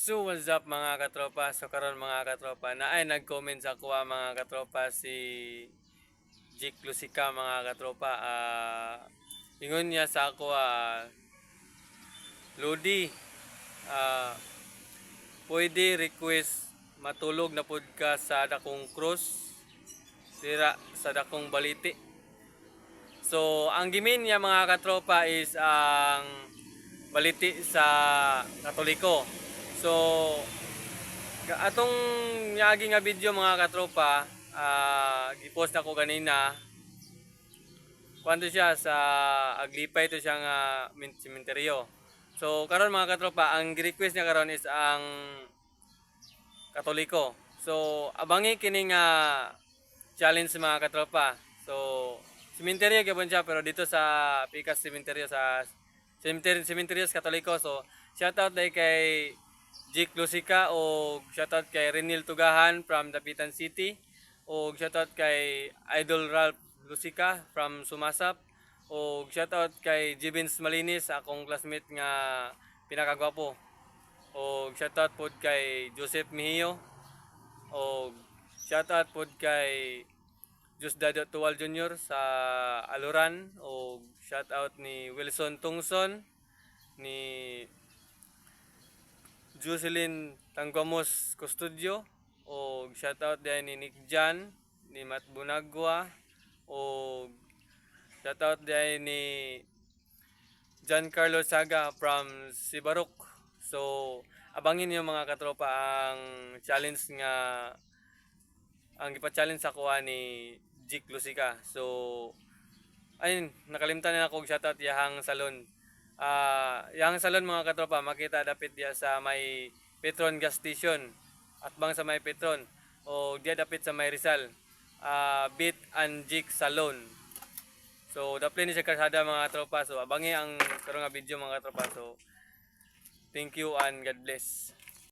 So what's up mga katropa? So karon mga katropa na ay nag-comment sa kuha mga katropa si Jake Lusica mga katropa. Ingon niya sa ako Lodi, ah, pwede request matulog na pod ka sa dakong cross sira sa dakong baliti. So ang gimin niya mga katropa is ang baliti sa Katoliko. So atong niagi nga video mga katropa, gipost ako kanina. Kuwanto siya sa Aglipay to siya nga sementeryo. So karon mga katropa, ang request niya karon is ang Katoliko. So abangi kini nga challenge mga katropa. So sementeryo gyapon siya pero dito sa Picas sementeryo sa sementeryo Katoliko. So shoutout day kay Jake Lusica o shoutout kay Renil Tugahan from Dapitan City o shoutout kay Idol Ralph Lusica from Sumasap o shoutout kay Jibins Malinis akong classmate nga pinakagwapo o shoutout pod kay Joseph Mejio o shoutout pod kay Diosdado Tuwal Jr. sa Aluran o shoutout ni Wilson Tungson ni Jocelyn Tangguamos Custodio o shoutout din ni Nick Jan ni Matt Bunagwa o shoutout din ni John Carlos Saga from Sibarok. So abangin niyo mga katropa ang challenge nga ang ipa-challenge sa kuha ni Jake Lusica. So ayun, nakalimtan na ako shoutout yahang salon. Yang salon mga katropa, makita dapit dia sa may Petron gas station at bang sa may Petron o dia dapit sa may Rizal. Beat and Jig Salon. So dapli ni siya karsada mga tropa. So abangi ang karong nga video mga tropa. So thank you and God bless.